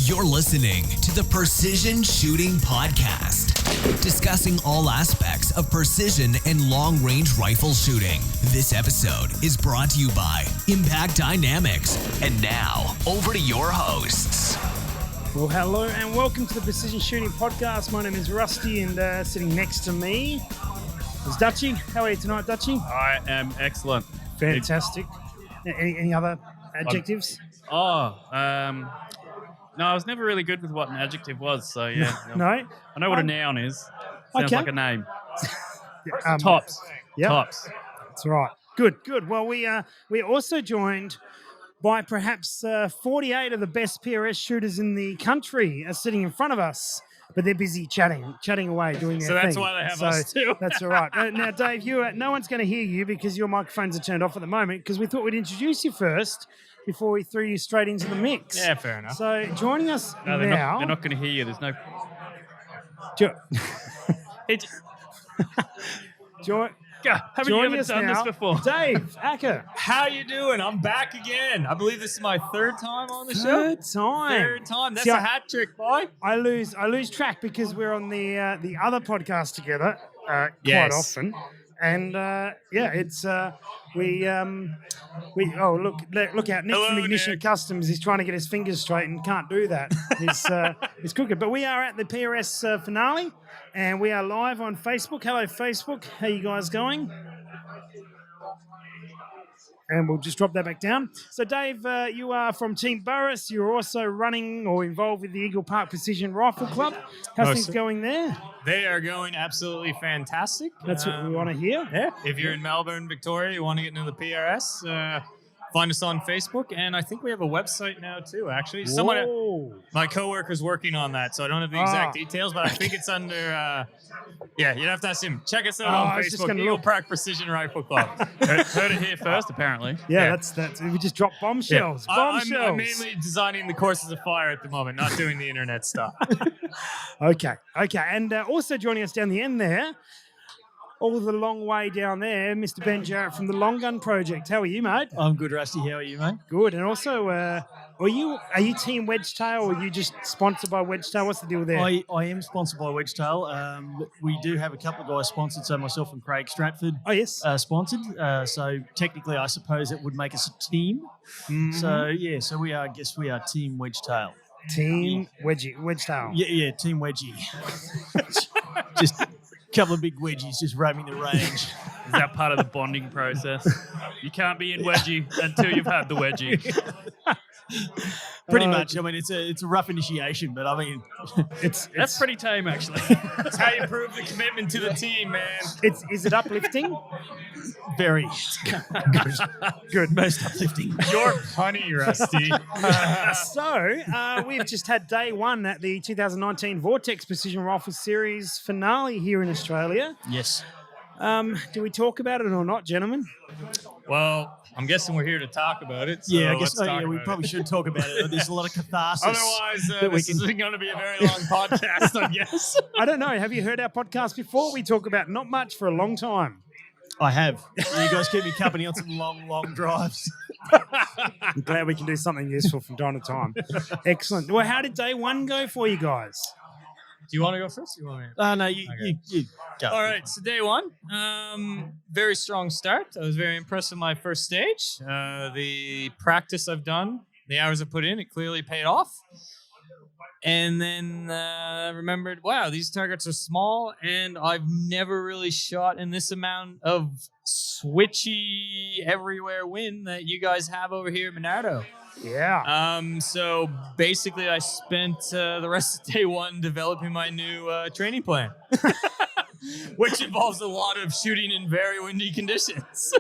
You're listening to the Precision Shooting Podcast, discussing all aspects of precision and long-range rifle shooting. This episode is brought to you by Impact Dynamics. And now, over to your hosts. Well, hello and welcome to the Precision Shooting Podcast. My name is Rusty, and sitting next to me is Dutchy. How are you tonight, Dutchy? I am excellent. Fantastic. Any other adjectives? No, I was never really good with what an adjective was, so yeah. No? I know what a noun is. Sounds Okay. like a name. Tops. Yep. Tops. That's right. Good. Well, we are also joined by perhaps 48 of the best PRS shooters in the country are sitting in front of us, but they're busy chatting away, doing their thing. So that's why they have us too. That's all right. Now, Dave, no one's going to hear you because your microphones are turned off at the moment, because we thought we'd introduce you first before we threw you straight into the mix. Yeah, fair enough. So joining us No, now... they're not going to hear you. There's no... Haven't you ever done this before? Dave Acker. How you doing? I'm back again. I believe this is my third time on the show. Third time. That's See, a hat trick, boy. I lose track because we're on the other podcast together quite Yes. often, and it's we look out. Nick Hello, from Ignition Nick. Customs is trying to get his fingers straight and can't do that. He's cooking. But we are at the PRS finale, and we are live on Facebook. Hello, Facebook. How you guys going? And we'll just drop that back down. So, Dave, you are from Team Burris. You're also running or involved with the Eagle Park Precision Rifle Club. How's things going there? They are going absolutely fantastic. That's what we want to hear. Yeah. If you're in Melbourne, Victoria, you want to get into the PRS, find us on Facebook. And I think we have a website now, too, actually. Whoa. My coworker's working on that, so I don't have the exact details, but I think it's under... you'd have to ask him. Check us out I on was just Facebook, gonna Eagle look. Park Precision Rifle Club. Heard it here first, apparently. Yeah, that's we just dropped bombshells. Bombshells. I'm mainly designing the courses of fire at the moment, not doing the internet stuff. Okay. And also joining us down the end there, all the long way down there, Mr. Ben Jarrett from the Long Gun Project. How are you, mate? I'm good, Rusty. How are you, mate? Good. And also, are you Team Wedgetail, or are you just sponsored by Wedgetail? What's the deal there? I am sponsored by Wedgetail. We do have a couple of guys sponsored, so myself and Craig Stratford Oh, yes. sponsored. So technically, I suppose it would make us a team. Mhm. So we are Team Wedgetail. Team Wedgetail. Yeah, Team Wedgie. Just a couple of big wedgies just roaming the range. Is that part of the bonding process? You can't be in wedgie until you've had the wedgie. Pretty much. I mean, it's a rough initiation, but I mean, That's pretty tame, actually. That's how you prove the commitment to the team, man. Is it uplifting? very Good. most uplifting. You're funny, Rusty. So, we've just had day one at the 2019 Vortex Precision Rifle Series finale here in Australia. Yes. Do we talk about it or not, gentlemen? Well, I'm guessing we're here to talk about it. So Yeah, I let's guess talk we about probably it. should talk about it. There's a lot of catharsis. Otherwise, that we this can- isn't going to be a very long podcast, I guess. I don't know. Have you heard our podcast before? We talk about not much for a long time. I have. You guys keep me company on some long drives. I'm glad we can do something useful from time to time. Excellent. Well, how did day one go for you guys? Do you want to go first? Or you want me? No, you go. All right, so day one, very strong start. I was very impressed with my first stage. The practice I've done, the hours I put in, it clearly paid off. And then remembered, wow, these targets are small, and I've never really shot in this amount of switchy everywhere wind that you guys have over here at Monardo. Yeah. So basically, I spent the rest of day one developing my new training plan, which involves a lot of shooting in very windy conditions.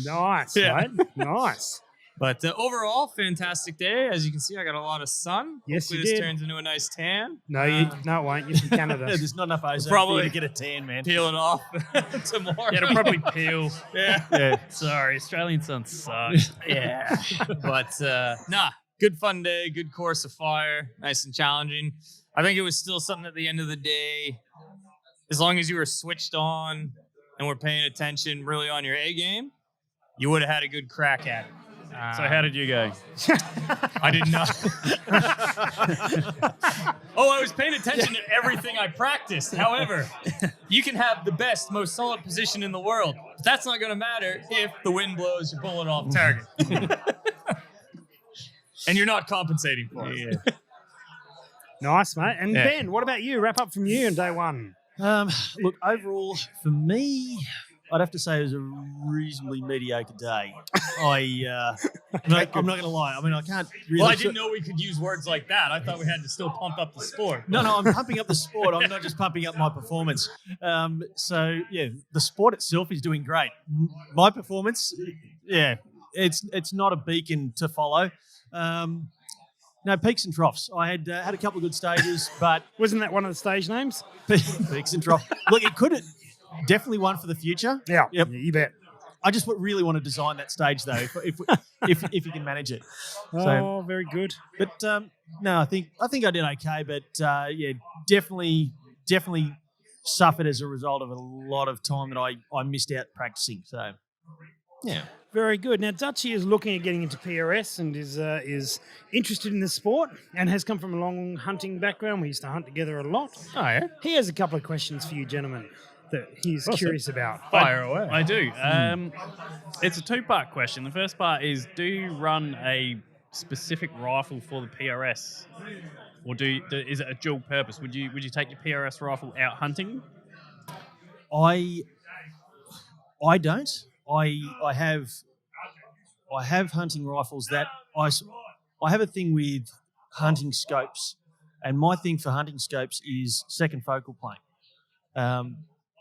Nice, Yeah. mate. Nice. But overall, fantastic day. As you can see, I got a lot of sun. Yes, Hopefully you this did. turns into a nice tan. No, it won't. You're from Canada. There's not enough ozone Probably. for you to get a tan, man. Peel it off tomorrow. Yeah, it'll probably peel. Yeah. Sorry, Australian sun sucks. Yeah. But good fun day, good course of fire, nice and challenging. I think it was still something at the end of the day, as long as you were switched on and were paying attention really on your A game, you would have had a good crack at it. So how did you go? I did not. Oh, I was paying attention to everything I practiced. However, you can have the best, most solid position in the world. But that's not going to matter if the wind blows your bullet off target. And you're not compensating for it. Yeah. Nice, mate. And Yeah. Ben, what about you? Wrap up from you on day one. Look, overall, for me, I'd have to say it was a reasonably mediocre day. I'm not going to lie. I mean, I can't really... Well, I didn't know we could use words like that. I thought we had to still pump up the sport. No, I'm pumping up the sport. I'm not just pumping up my performance. So, yeah, the sport itself is doing great. My performance, yeah, it's not a beacon to follow. No, peaks and troughs. I had a couple of good stages, but... Wasn't that one of the stage names? Peaks and troughs. Look, it could have... Definitely one for the future. Yeah. Yep. You bet. I just really want to design that stage though, if you can manage it. Oh, very good. But no, I think I did okay. But yeah, definitely suffered as a result of a lot of time that I missed out practicing. So yeah. Very good. Now, Dutchy is looking at getting into PRS and is interested in the sport and has come from a long hunting background. We used to hunt together a lot. Oh, yeah? He has a couple of questions for you, gentlemen, that he's curious about. Fire away. I do. It's a two-part question. The first part is, do you run a specific rifle for the PRS? Or is it a dual purpose? Would you take your PRS rifle out hunting? I don't. I have hunting rifles that I have a thing with hunting scopes, and my thing for hunting scopes is second focal plane.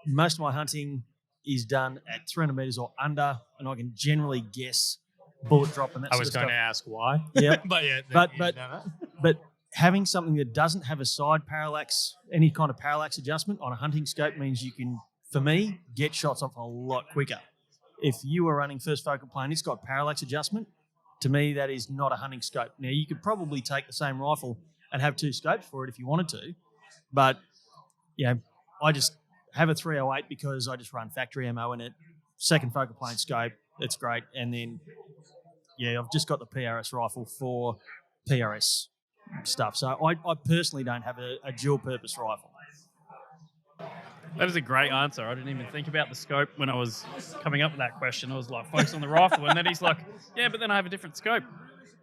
Most of my hunting is done at 300 meters or under, and I can generally guess bullet drop and that I sort was of going stuff. to ask why. Yeah, But yeah. but having something that doesn't have a side parallax, any kind of parallax adjustment on a hunting scope means you can, for me, get shots off a lot quicker. If you are running first focal plane, it's got parallax adjustment. To me, that is not a hunting scope. Now, you could probably take the same rifle and have two scopes for it if you wanted to, but yeah, I just have a 308 because I just run factory ammo in it. Second focal plane scope, it's great. And then, yeah, I've just got the PRS rifle for PRS stuff. So I personally don't have a dual purpose rifle. That is a great answer. I didn't even think about the scope when I was coming up with that question. I was like, focus on the rifle. And then he's like, yeah, but then I have a different scope.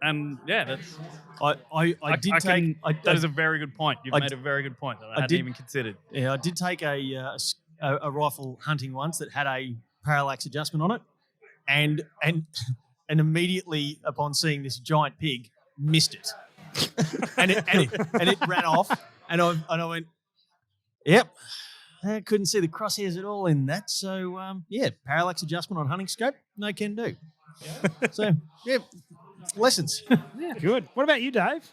And yeah, that's... That is a very good point. You've made a very good point that I hadn't even considered. Yeah, I did take a rifle hunting once that had a parallax adjustment on it. And immediately upon seeing this giant pig, missed it. and it ran off. And I went, yep. I couldn't see the crosshairs at all in that. So, yeah, parallax adjustment on hunting scope, no can do. So, yeah, lessons. Yeah, good. What about you, Dave?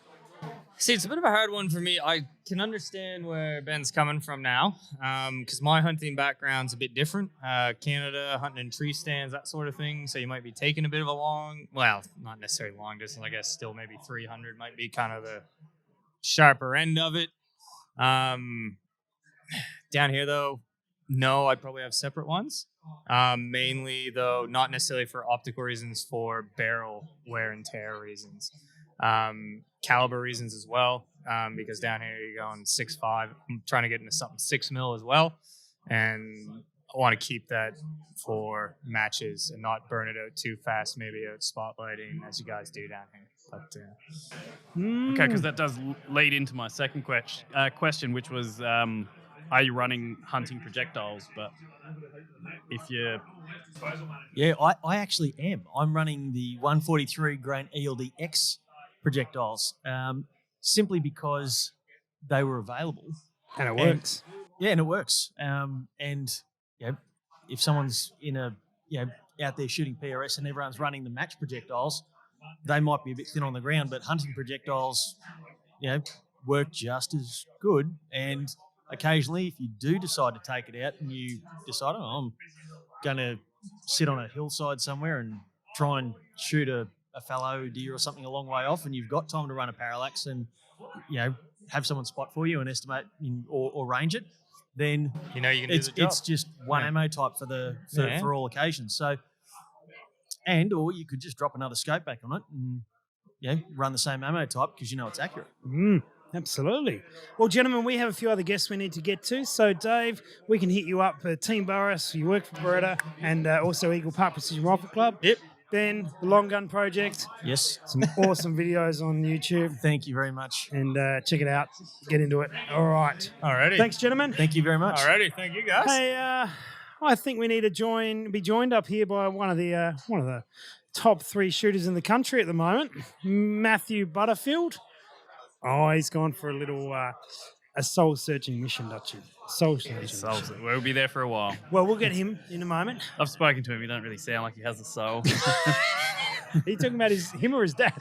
See, it's a bit of a hard one for me. I can understand where Ben's coming from now, because my hunting background's a bit different. Canada, hunting in tree stands, that sort of thing. So you might be taking a bit of a not necessarily long distance. I guess still maybe 300 might be kind of the sharper end of it. Down here, though, no, I'd probably have separate ones. Mainly, though, not necessarily for optical reasons, for barrel wear and tear reasons. Caliber reasons as well, because down here you're going 6.5. I'm trying to get into something 6 mil as well, and I want to keep that for matches and not burn it out too fast, maybe out spotlighting as you guys do down here. But Okay, because that does lead into my second question, which was, are you running hunting projectiles? But if you... Yeah, I actually am. I'm running the 143 grain ELD X projectiles, simply because they were available. And it works. And it works. And you know, if someone's out there shooting PRS and everyone's running the match projectiles, they might be a bit thin on the ground, but hunting projectiles, work just as good. And occasionally, if you do decide to take it out and you decide, I'm going to sit on a hillside somewhere and try and shoot a fallow deer or something a long way off, and you've got time to run a parallax and have someone spot for you and estimate or range it, then you can do the job. It's just one ammo type for all occasions. So or you could just drop another scope back on it and run the same ammo type because you know it's accurate. Absolutely. Well, gentlemen, we have a few other guests we need to get to. So, Dave, we can hit you up. Team Burris, you work for Beretta, and also Eagle Park Precision Rifle Club. Yep. Ben, the Long Gun Project. Yes. Some awesome videos on YouTube. Thank you very much. And check it out. Get into it. All right. Alrighty. Thanks, gentlemen. Thank you very much. Alrighty. Thank you, guys. Hey, I think we need to be joined up here by one of the top 3 shooters in the country at the moment, Matthew Butterfield. Oh, he's gone for a little a soul-searching mission, Dutchy. Soul-searching. We'll be there for a while. Well, we'll get him in a moment. I've spoken to him. He don't really sound like he has a soul. Are you talking about him or his dad?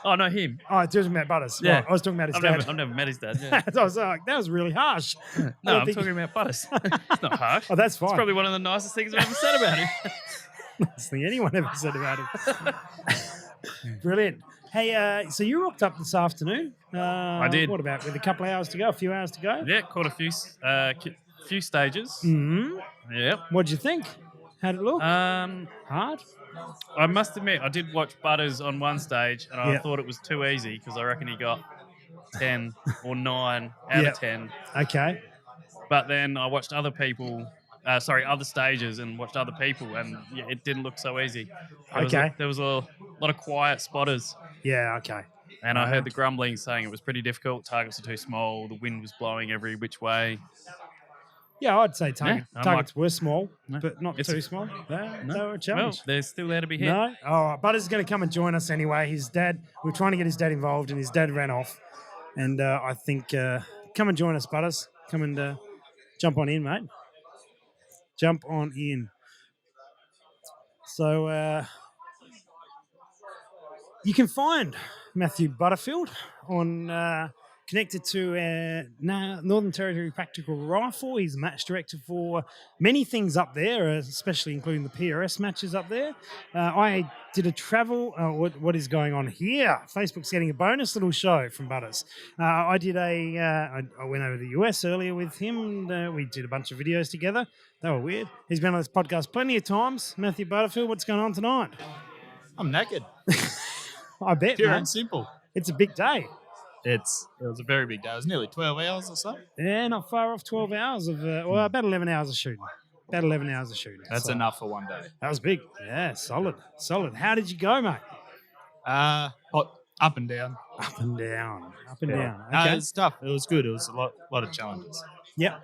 Oh, no, him. Oh, I was talking about Butters. Yeah. Right, I was talking about his dad. I've never met his dad. Yeah. I was like, that was really harsh. No, I'm talking about Butters. It's not harsh. Oh, that's fine. It's probably one of the nicest things I've ever said about him. Nicest thing anyone ever said about him. Brilliant. Hey, so you rocked up this afternoon. I did. What about with a couple of hours to go, a few hours to go? Yeah, caught a few stages. Mm-hmm. Yep. What'd you think? How'd it look? Hard? I must admit, I did watch Butters on one stage, and I Yep. thought it was too easy because I reckon he got 10 or 9 out Yep. of 10. Okay. But then I watched other stages and watched other people, and it didn't look so easy. There was a lot of quiet spotters, Yeah, okay. and I heard the grumbling saying it was pretty difficult. Targets are too small. The wind was blowing every which way. Yeah, I'd say targets were small, No, but not it's- too small. They were a Well, challenge. they're still there to be hit. No? All right. Butters is going to come and join us anyway. His dad, we were trying to get his dad involved, and his dad ran off. And I think, come and join us, Butters. Come and jump on in, mate. Jump on in. So you can find Matthew Butterfield on connected to Northern Territory Practical Rifle. He's a match director for many things up there, especially including the PRS matches up there. I did a travel. What is going on here? Facebook's getting a bonus little show from Butters. I did I went over to the US earlier with him, and we did a bunch of videos together. They were weird. He's been on this podcast plenty of times. Matthew Butterfield, what's going on tonight? I'm knackered. I bet, Pure man. and simple. It's a big day. It was a very big day. It was nearly 12 hours or so. Yeah, not far off 12 hours of, about 11 hours of shooting. About 11 hours of shooting. That's So, enough for one day. That was big. Yeah, solid. How did you go, mate? Hot, up and down. Up and down. Yeah. Okay. It's tough. It was good. It was a lot of challenges. Yep.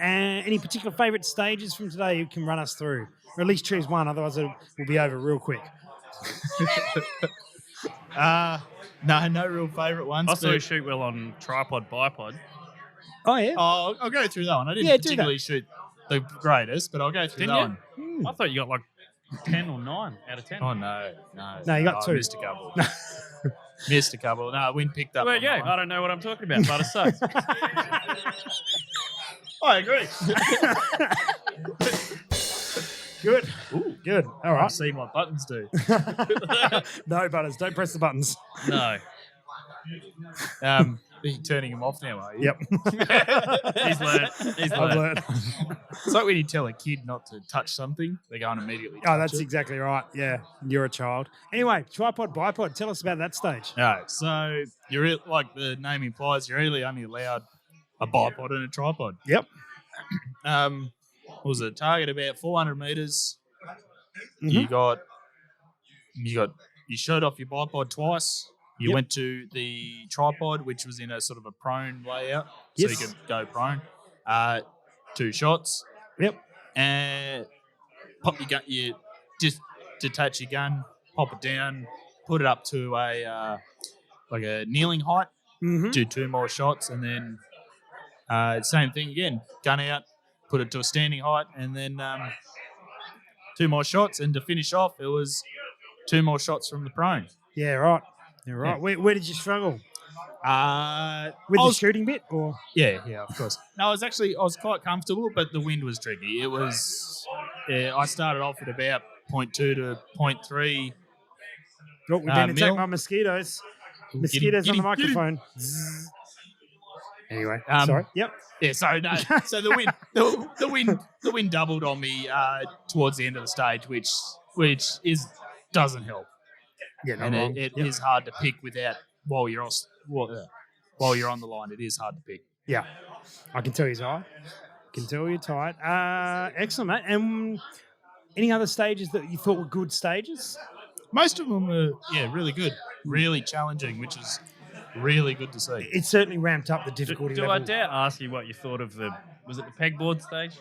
And any particular favourite stages from today you can run us through? Or at least choose one, otherwise it will be over real quick. No real favourite ones. I saw you but- shoot well on tripod, bipod. Oh, yeah? I'll go through that one. I didn't Yeah, do that. particularly shoot the greatest, but I'll go through Didn't that you? one. I thought you got like 10 or 9 out of 10. Oh, no. No, you got I two. missed a couple. Missed a couple. No, wind picked up. Well, on yeah, that I one. don't know what I'm talking about, but it sucks. I agree. Good. Good. All I right. see what buttons do. No, Butters, don't press the buttons. No. You're turning him off now, are you? Yep. He's learned. I've learned. learned. It's like when you tell a kid not to touch something, they go and immediately touch Oh, that's it. exactly right. Yeah, you're a child. Anyway, tripod, bipod. Tell us about that stage. All right, so you're like the name implies, you're really only allowed a bipod and a tripod. Yep. Was a target about 400 meters. Mhm. You showed off your bipod twice. You Yep. went to the tripod, which was in a sort of a prone layout, so Yes. you could go prone. 2 shots, Yep. and pop your gun. You just detach your gun, pop it down, put it up to a like a kneeling height. Mm-hmm. Do 2 more shots, and then same thing again. Gun out, put it to a standing height, and then 2 more shots. And to finish off, it was 2 more shots from the prone. Yeah, right. You're right. Where did you struggle? With I the was- shooting bit, or Yeah, of course. No, I was quite comfortable, but the wind was tricky. It was. I started off at about 0.2 to 0.3. oh, we've been attacked Mil. by mosquitoes. Get Mosquitoes him, on the get him, get him. microphone. Zzz. Anyway, Um, sorry. Yep. Yeah, so no, so the wind doubled on me towards the end of the stage, which is doesn't help. Yeah, not And wrong. it Yep. is hard to pick without while you're on the line. It is hard to pick. Yeah, I can tell you're tired. Can tell you're tired. Excellent, mate. And any other stages that you thought were good stages? Most of them are really good, really challenging, which is really good to see. It certainly ramped up the difficulty Do I level. dare ask you what you thought of was it the pegboard stage?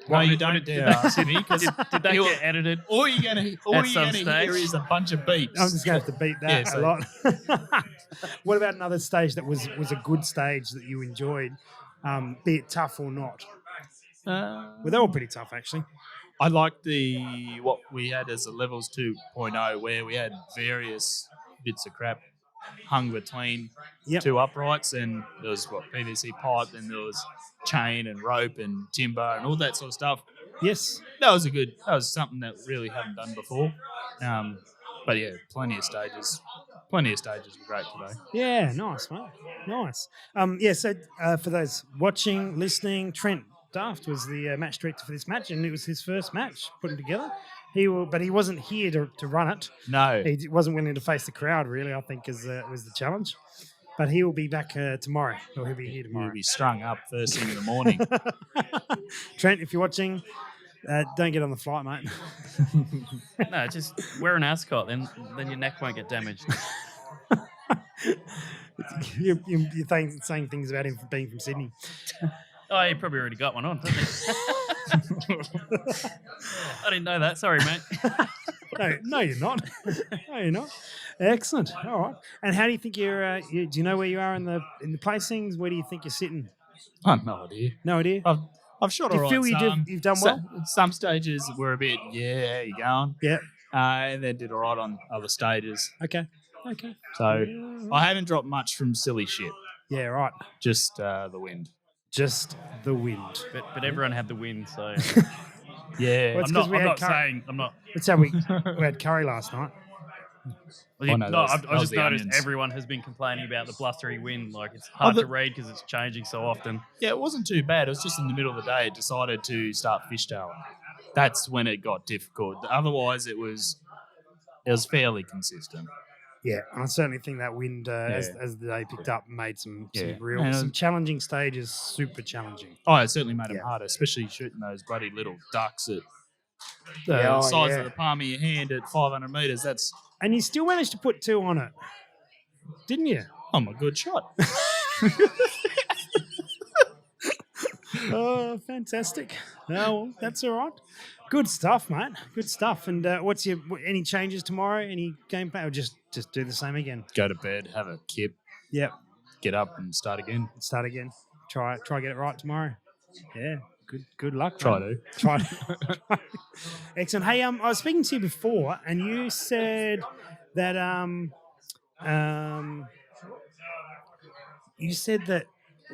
No, you What don't did dare that- ask me because Did that get edited? all you're gonna some hear stage? is a bunch of beeps. I'm just going to have to beat that Yeah, a so- lot. What about another stage that was a good stage that you enjoyed, be it tough or not? Well, they were pretty tough, actually. I liked what we had as a levels 2.0, where we had various bits of crap hung between Yep. two uprights, and there was PVC pipe, and there was chain and rope and timber and all that sort of stuff. Yes. That was something that really haven't done before. But yeah, plenty of stages were great today. Yeah, nice, mate. Nice. So for those watching, listening, Trent Daft was the match director for this match, and it was his first match putting together. But he wasn't here to run it. No, He wasn't willing to face the crowd, really, I think, was the challenge. But he will be back tomorrow. Or he'll be here tomorrow. you'll be strung up first thing in the morning. Trent, if you're watching, don't get on the flight, mate. No, just wear an ascot, then your neck won't get damaged. you're saying things about him being from Sydney. Oh, you probably already got one on, haven't you? I didn't know that. Sorry, mate. No, you're not. No, you're not. Excellent. All right. And how do you think do you know where you are in the placings? Where do you think you're sitting? I have no idea. No idea. I've shot Do you all feel right. you've done well? Some stages were a bit, how you going? Yeah. And then did all right on other stages. Okay. So I haven't dropped much from silly shit, Yeah, right. just the wind. Just the wind. But everyone had the win, so Yeah. Well, it's I'm 'cause not. we I'm had not Cur- saying. I'm not. That's how we had curry last night. Well, no, no, that I've was just the noticed onions. everyone has been complaining about the blustery wind. Like it's hard the- to read because it's changing so often. Yeah, it wasn't too bad. It was just in the middle of the day it decided to start fishtailing. That's when it got difficult. Otherwise, it was fairly consistent. Yeah, and I certainly think that wind, as the day picked up, made some challenging stages super challenging. Oh, it certainly made them Yeah. harder, especially shooting those bloody little ducks at the Yeah, oh, size yeah. of the palm of your hand at 500 metres. That's And you still managed to put 2 on it, didn't you? a good shot. Oh, fantastic. Oh, well, that's all right. Good stuff, mate. Good stuff. And what's any changes tomorrow? Any game plan? Or just do the same again? Go to bed, have a kip, Yep. get up and start again. Start again. Try get it right tomorrow. Yeah. Good luck. Try mate. to. Try to. Excellent. Hey, I was speaking to you before, and you said that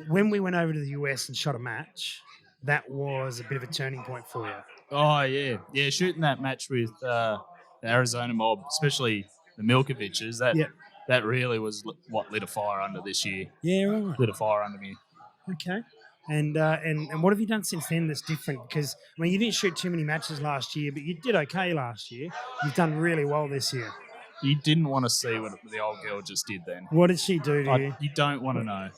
when we went over to the US and shot a match, that was a bit of a turning point for you. Oh, yeah. Yeah, shooting that match with the Arizona mob, especially the Milkoviches, that really was what lit a fire under this year. Yeah, right. Lit a fire under me. Okay. And what have you done since then that's different? Because I mean, you didn't shoot too many matches last year, but you did okay last year. You've done really well this year. You didn't want to see what the old girl just did then. What did she do to you? You don't want to know.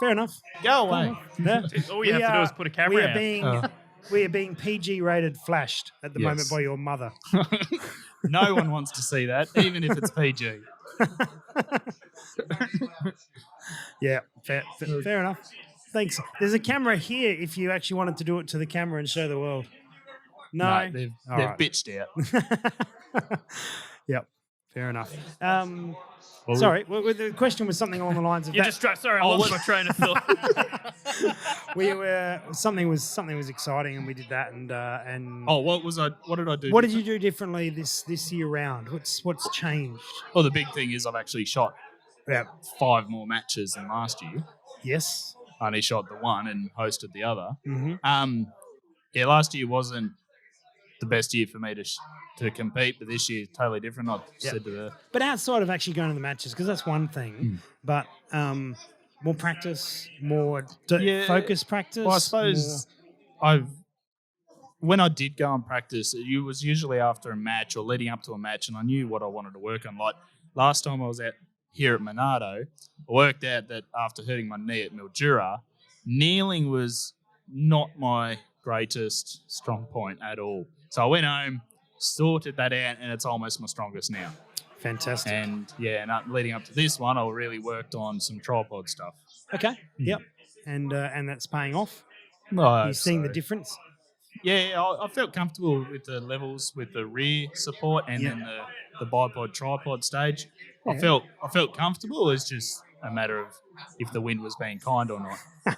Fair enough. Go away. Yeah. All you have to do is put a camera out. We are being PG rated flashed at the moment Yes. by your mother. No one wants to see that, even if it's PG. Yeah, fair enough. Thanks. There's a camera here if you actually wanted to do it to the camera and show the world. No, they've All right. bitched out. Yep, fair enough. Well, Sorry, the question was something along the lines of You're that. distracted. Sorry, I lost my train of thought. We were something was exciting, and we did that. And what did I do? what did you do differently this year round? What's changed? Well, the big thing is I've actually shot Yeah. 5 more matches than last year. Yes. I only shot the one and hosted the other. Mm-hmm. Last year wasn't the best year for me to compete, but this year is totally different. I said to the But outside of actually going to the matches, because that's one thing, but more practice, more focus practice. Well, I suppose I've when I did go and practice, it was usually after a match or leading up to a match, and I knew what I wanted to work on. Like last time I was out here at Monado, I worked out that after hurting my knee at Mildura, kneeling was not my greatest strong point at all. So I went home, sorted that out, and it's almost my strongest now. Fantastic. And leading up to this one, I really worked on some tripod stuff. Okay. Yep. And that's paying off. Oh, You're seeing the difference. Yeah, I felt comfortable with the levels with the rear support and then the bipod tripod stage. Yeah. I felt comfortable. It's just a matter of if the wind was being kind or not.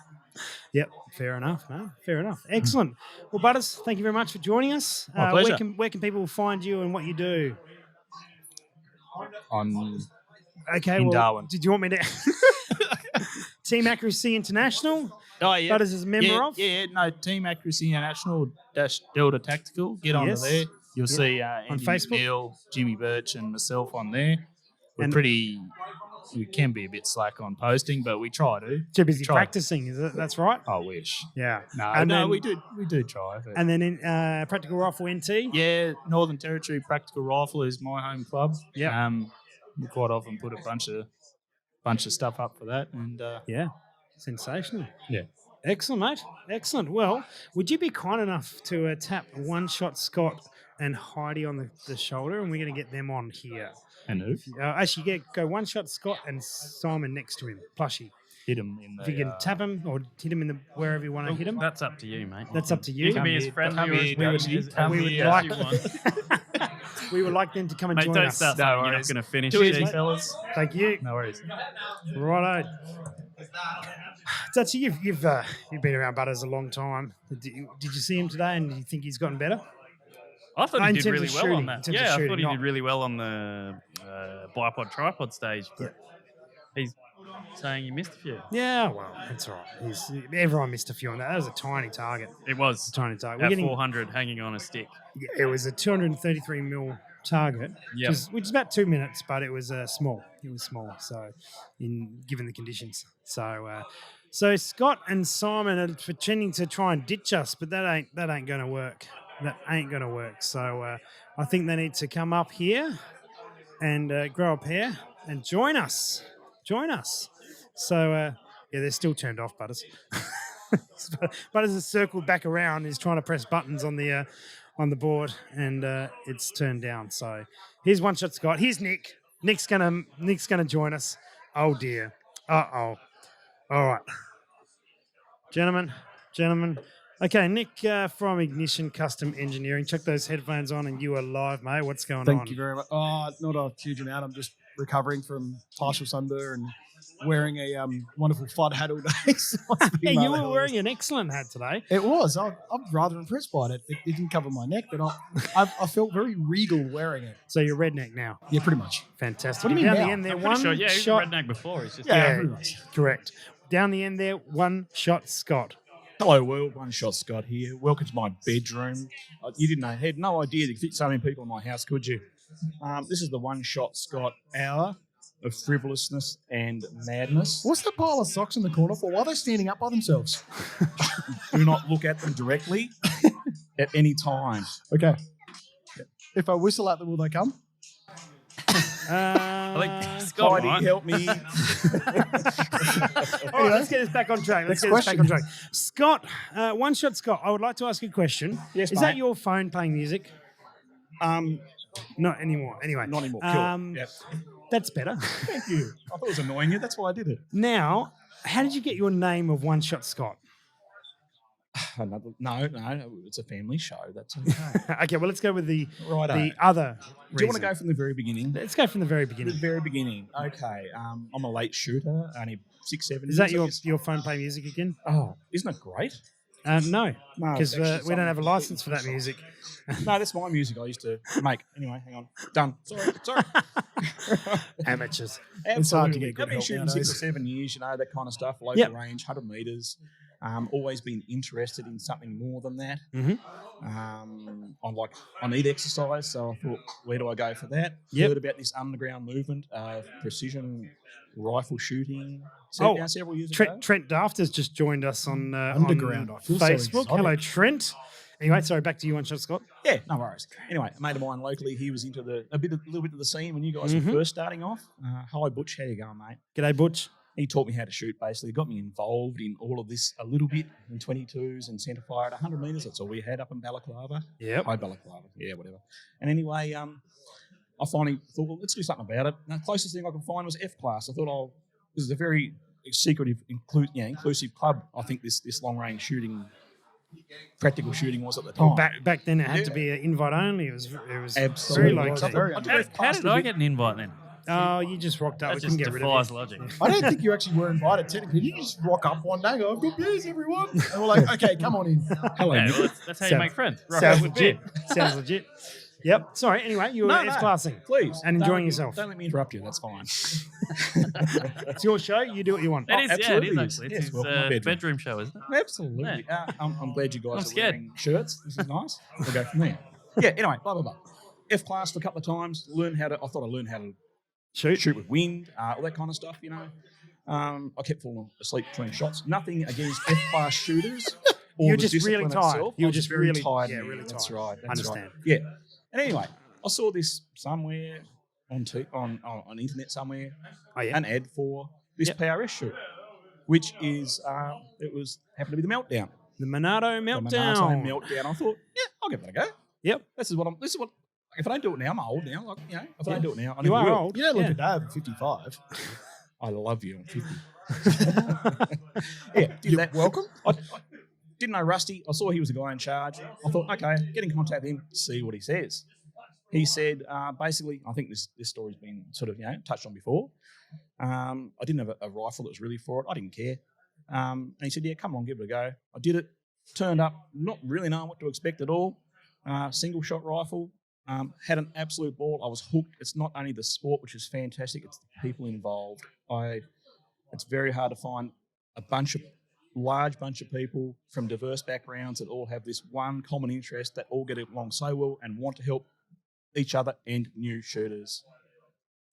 Yep, fair enough. No, fair enough. Excellent. Well, Butters, thank you very much for joining us. My pleasure. Where can people find you and what you do? In Darwin. Did you want me to? Team Accuracy International. Oh yeah, Butters is a member of. Yeah, no, Team Accuracy International Delta Tactical. Get onto there. You'll see Andy Facebook, McNeil, Jimmy Birch, and myself on there. We can be a bit slack on posting, but we try to. Too busy practicing, that's right? I wish. Yeah. No, we do try. But. And then in Practical Rifle NT? Yeah, Northern Territory Practical Rifle is my home club. Yeah. We quite often put a bunch of stuff up for that. And yeah. Sensational. Yeah. Excellent, mate. Excellent. Well, would you be kind enough to tap One Shot Scott and Heidi on the shoulder, and we're going to get them on here. And who? Actually, go One Shot Scott and Simon next to him, Plushie. Hit him in the... If you can tap him or hit him in the wherever you want to hit him. That's up to you, mate. That's up to you. You can be as friendly or as you want. We would like them to come and mate, join don't us. start something you're not going to finish. Too easy, fellas. Thank you. No worries. Righto. Dutchy, you've been around Butters a long time. Did you see him today, and do you think he's gotten better? I thought he did really well shooting, on that. Yeah, I thought he did really well on the bipod tripod stage. But he's saying he missed a few. Yeah, well, that's all right. Everyone missed a few on that. That was a tiny target. It was. A tiny target. At 400 hanging on a stick. Yeah, it was a 233 mil target, which is about 2 minutes, but it was small. It was small, so given the conditions. So Scott and Simon are pretending to try and ditch us, but that ain't going to work. That ain't going to work. So I think they need to come up here and grow a pair and join us. So they're still turned off, Butters. Butters has circled back around. He's trying to press buttons on the board, and it's turned down. So here's One Shot Scott. Here's Nick. Nick's gonna join us. Oh dear. All right, gentlemen. Okay, Nick from Ignition Custom Engineering. Check those headphones on, and you are live, mate. What's going on? Thank you very much. Not a huge amount. I'm just recovering from partial sunburn and wearing a wonderful FUD hat all day. So yeah, you were wearing an excellent hat today. It was. I'm rather impressed by it. It didn't cover my neck, but I felt very regal wearing it. So you're redneck now? Yeah, pretty much. Fantastic. What do you mean down now? the end there, I'm one sure, yeah, he was shot. redneck before. He's just Pretty much. Correct. Down the end there, One Shot Scott. Hello world, One Shot Scott here. Welcome to my bedroom. You had no idea that fit so many people in my house, could you? This is the One Shot Scott hour of frivolousness and madness. What's the pile of socks in the corner for? Why are they standing up by themselves? Do not look at them directly at any time. Okay. If I whistle at them, will they come? I think Scott might. Help me. All right, let's get this back on track. Scott, One Shot Scott, I would like to ask you a question. Yes, Is mate. that your phone playing music? Not anymore. Anyway. Not anymore. Cool. Yep. That's better. Thank you. I thought it was annoying you. That's why I did it. Now, how did you get your name of One Shot Scott? No, it's a family show. That's okay. Okay, well, let's go with the Righto. other Do you want to reason. go from the very beginning? Let's go from the very The beginning. very beginning. Okay. I'm a late shooter, only 6-7 Is that years, I your guess. phone playing music again? Oh, isn't it great? No, No, because it's actually we don't have a something- license for that music. No, that's my music I used to make. Anyway, hang on. Done. Sorry. Amateurs. It's hard to Absolutely. get good I've been help shooting nowadays. 6 or 7 years, that kind of stuff. Local Yep. range, 100 metres. Always been interested in something more than that. Mhm. I need exercise, so I thought, where do I go for that? Yep. Heard about this underground movement of precision rifle shooting several years ago. Trent Daft has just joined us on Underground, on I feel so Facebook. exotic. Hello, Trent. Anyway, sorry, back to you, One Shot Scott. Yeah, no worries. Anyway, a mate of mine locally, he was into a little bit of the scene when you guys were first starting off. Hi, Butch. How you going, mate? G'day, Butch. He taught me how to shoot, basically. Got me involved in all of this a little bit in 22s and centre fire at 100 metres. That's all we had up in Balaclava. Yep. Hi, Balaclava. Yeah, whatever. And anyway, I finally thought, well, let's do something about it. And the closest thing I could find was F-Class. I thought, this is a very secretive, inclusive club. I think this long-range shooting, practical shooting was at the time. Well, back then it had to be an invite only. It was Absolutely. very low key. How did I get an invite then? Oh, you just rocked up. That We just couldn't get rid defies of logic. I don't think you actually were invited technically. You just rock up one day and go, I've got beers, everyone. And we're like, okay, come on in. Hello, Yeah, Nick. well, that's how you Sounds- make friends. it. Rock Sounds up with legit. beer. Sounds legit. Yep. Sorry. Anyway, you were No, F-classing. Please. And enjoying yourself. Don't let me interrupt you. That's fine. It's your show. You do what you want. It is, yeah, it absolutely is is. actually. Yes, It's his welcome to my bedroom. bedroom show, isn't it? Absolutely. I'm glad you guys I'm are scared. wearing shirts. This is nice. We'll go from there. Yeah, anyway, blah, blah, blah. F-class for a couple of times. I thought I learned how to shoot with wind, all that kind of stuff, you know. I kept falling asleep between shots. Nothing against F-class shooters. Or You're the just really discipline tired. itself. You I were was just very really tired. yeah, man. really That's tired. right. That's Understand. Right. Yeah. And anyway, I saw this somewhere on internet somewhere, an ad for this PRS shooter, which is happened to be the Meltdown. The Monado The Meltdown. Monado Meltdown. I thought, yeah, I'll give it a go. Yep. This is what. If I don't do it now, I'm old now. Like, you know, if I don't do it now, I You never are will. old. You don't look Yeah. at Dave at 55. I love you. I'm 50. Yeah, did that. Welcome. I didn't know Rusty. I saw he was the guy in charge. I thought, okay, get in contact with him, see what he says. He said, basically, I think this story's been sort of, touched on before. I didn't have a rifle that was really for it. I didn't care. And he said, yeah, come on, give it a go. I did it. Turned up, not really knowing what to expect at all. Single shot rifle. Had an absolute ball. I was hooked. It's not only the sport, which is fantastic, it's the people involved. It's very hard to find large bunch of people from diverse backgrounds that all have this one common interest, that all get along so well and want to help each other and new shooters.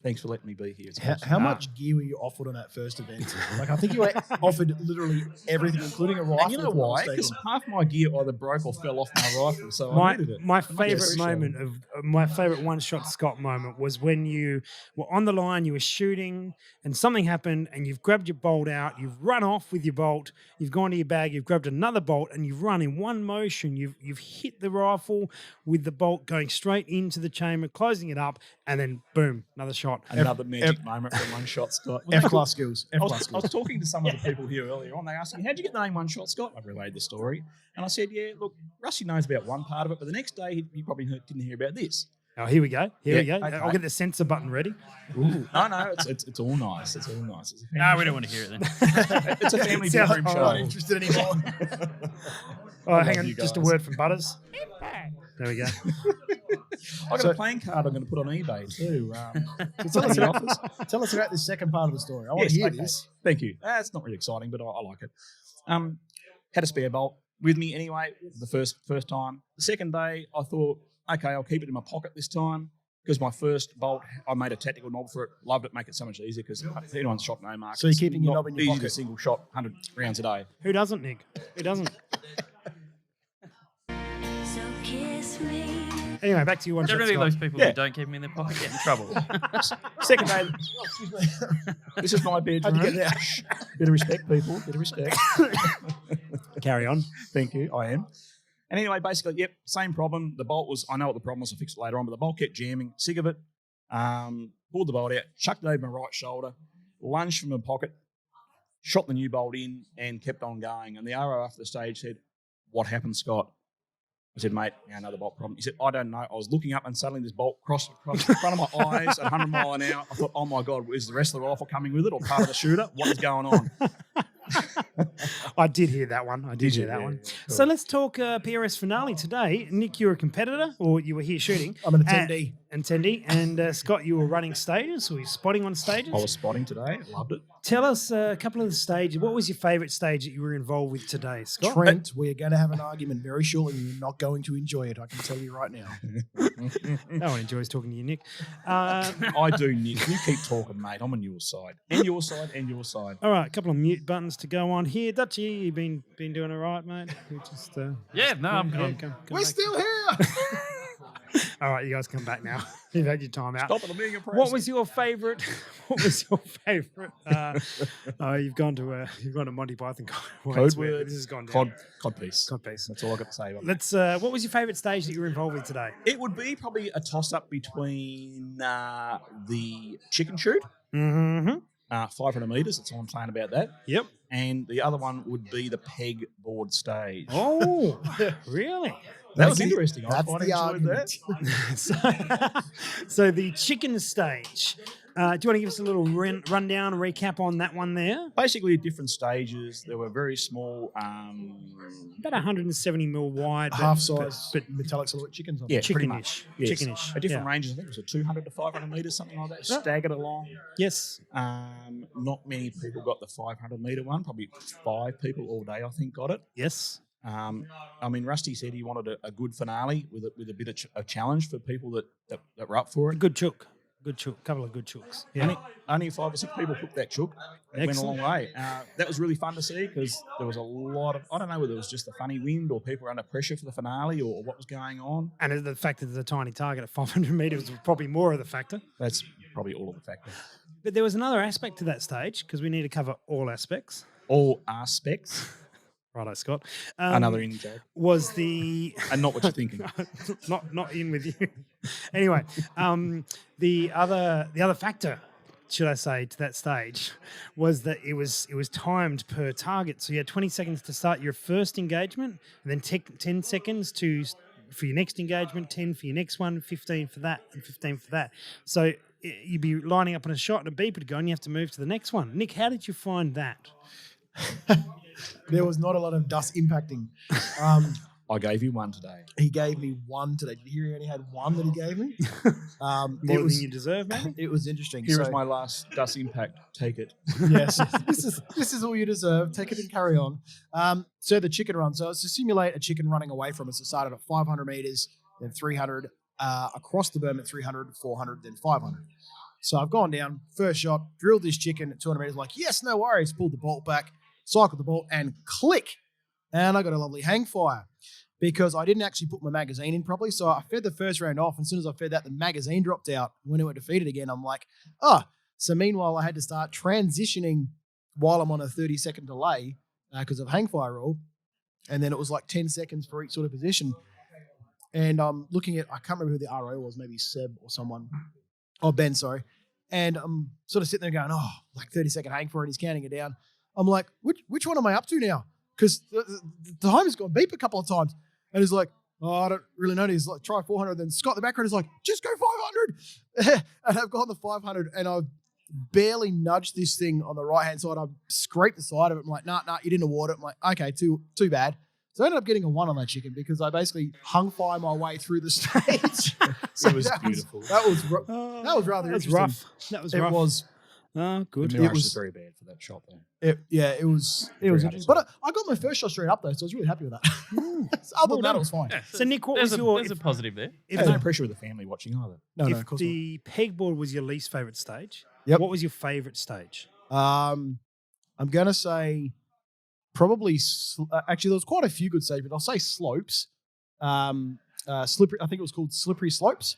Thanks for letting me be here. How much gear were you offered on that first event? Like, I think you were offered literally everything, including a rifle. And you know why? Because half my gear either broke or fell off my rifle, so I needed it. My favourite moment my favourite One Shot Scott moment was when you were on the line, you were shooting, and something happened, and you've grabbed your bolt out, you've run off with your bolt, you've gone to your bag, you've grabbed another bolt, and you've run in one motion. You've hit the rifle with the bolt going straight into the chamber, closing it up, and then boom, another shot. Another magic moment from One Shot Scott. F-class skills. I was talking to some of the people here earlier on. They asked me, how'd you get the name One Shot Scott? I relayed the story. And I said, yeah, look, Rusty knows about one part of it, but the next day he probably didn't hear about this. Oh, here we go. Here we go. Okay. I'll get the censor button ready. Ooh. No, it's all nice. It's all nice. It's a No, we don't want to hear it then. It's a family Sounds bedroom like- show. I'm not interested anymore. Oh, hang love on. you Just a guys. word from Butters. There we go. I got a playing card I'm going to put on eBay too. Tell us about the second part of the story. I want to hear this. Thank you. It's not really exciting, but I like it. Had a spare bolt with me anyway. The first time. The second day, I thought, okay, I'll keep it in my pocket this time because my first bolt, I made a tactical knob for it. Loved it. Make it so much easier because anyone's shot no mark. So you're keeping your knob in your easy pocket? to single shot 100 rounds a day. Who doesn't, Nick? Who doesn't? So kiss me. Anyway, back to you, One Shot Generally, Scott. those people Yeah. who don't keep them in their pocket get in trouble. Second day, this is my bedroom. How'd you get there? Shh. Bit of respect, people. Bit of respect. Carry on. Thank you. I am. And anyway, basically, yep, same problem. The bolt was, I know what the problem was, I'll fix it later on, but the bolt kept jamming. Sick of it. Pulled the bolt out, chucked it over my right shoulder, lunged from my pocket, shot the new bolt in, and kept on going. And the RO after the stage said, "What happened, Scott?" I said, "Mate, another bolt problem." He said, "I don't know." I was looking up and suddenly this bolt crossed in front of my eyes at 100 mile an hour. I thought, "Oh my God, is the rest of the rifle coming with it or part of the shooter? What is going on?" I did hear that one. I did hear that Yeah, one. yeah, So let's talk PRS finale today. Nick, you're a competitor, or you were here shooting? I'm an attendee. Attendee. And Scott, you were running stages, or you were spotting on stages? I was spotting today. Loved it. Tell us a couple of the stages. What was your favourite stage that you were involved with today, Scott? Trent, we are going to have an argument very shortly. You're not going to enjoy it. I can tell you right now. No one enjoys talking to you, Nick. I do, Nick. You keep talking, mate. I'm on your side. And your side, and your side. All right, a couple of mute buttons to go on here. Dutchy, you been doing all right, mate? We just Yeah, no, I'm good. come We're back. still here. All right, you guys come back now. You've had your time out. Stop it, I'm being impressed. What was your favourite? What was your favourite? You've gone to Monty Python. Code word. This has gone down. Cod piece. Cod piece. That's all I got to say about it. Let's. What was your favourite stage that you were involved with today? It would be probably a toss-up between the chicken shoot, Mm-hmm. 500 metres, that's all I'm saying about that, Yep. and the other one would be the peg board stage. Oh, really? that was interesting. I That's quite the enjoyed argument. that. So the chicken stage. Do you want to give us a little rundown, recap on that one there? Basically, at different stages, there were very small. About 170 mil wide. Half size, but metallic silhouette chickens on Yeah, it. pretty Chickenish. much. Yes. Chickenish. At different Yeah. ranges, I think it was a 200 to 500 metres, something like that, Yeah. staggered along. Yes. Not many people got the 500 metre one. Probably 5 people all day, I think, got it. Yes. I mean, Rusty said he wanted a good finale with a bit of a challenge for people that were up for it. Good chook. Good chook. Couple of good chooks. Yeah. Only 5 or 6 people took that chook. It went a long Excellent. way. That was really fun to see because there was a lot of, I don't know whether it was just the funny wind or people were under pressure for the finale or what was going on. And the fact that there's a tiny target at 500 metres was probably more of the factor. That's probably all of the factors. But there was another aspect to that stage because we need to cover all aspects. All aspects. Righto, Scott. Another in joke. Was the And not what you're thinking. not in with you. Anyway, the other factor, should I say, to that stage was that it was timed per target. So you had 20 seconds to start your first engagement, and then 10 seconds for your next engagement, 10 for your next one, 15 for that, and 15 for that. So you'd be lining up on a shot and a beeper to go, and you have to move to the next one. Nick, how did you find that? There was not a lot of dust impacting. I gave you one today. He gave me one today. Did you hear he only had one that he gave me? More It was than you deserve, maybe? it was interesting. Here So- is my last dust impact. Take it. yes, this is all you deserve. Take it and carry on. So the chicken run. So it's to simulate a chicken running away from us. It started at 500 meters, then 300, across the berm at 300, 400, then 500. So I've gone down, first shot, drilled this chicken at 200 meters, like, yes, no worries, pulled the bolt back, cycled the bolt, and click. And I got a lovely hang fire because I didn't actually put my magazine in properly. So I fed the first round off. And as soon as I fed that, the magazine dropped out. When it went to feed it again, I'm like, oh. So meanwhile, I had to start transitioning while I'm on a 30-second delay because of hang fire rule. And then it was like 10 seconds for each sort of position. And I'm looking at, I can't remember who the RO was, maybe Seb or someone. Oh, Ben, sorry. And I'm sort of sitting there going, oh, like 30-second hang fire, and he's counting it down. I'm like, which one am I up to now? Because the time has gone beep a couple of times. And he's like, oh, I don't really know. He's like, try 400. Then Scott in the background is like, just go 500. And I've gone the 500 and I've barely nudged this thing on the right-hand side. I've scraped the side of it. I'm like, nah, you didn't award it. I'm like, okay, too bad. So I ended up getting a 1 on that chicken because I basically hung fire my way through the stage. So It was that beautiful. That was rather That was interesting. rough. That was It rough. was. Oh, good. The mirage was- was very bad for that shot, though. It was Very interesting. But I got my first shot straight up though, so I was really happy with that. Other than that, it was fine. So, Nick, what There's was your... there's a positive there. If, There's no pressure with the family watching either. No, if of course the pegboard was your least favourite stage, Yep. what was your favourite stage? not. I'm gonna say probably actually there was quite a few good stages, but I'll say slopes. Slippery. I think it was called slippery slopes.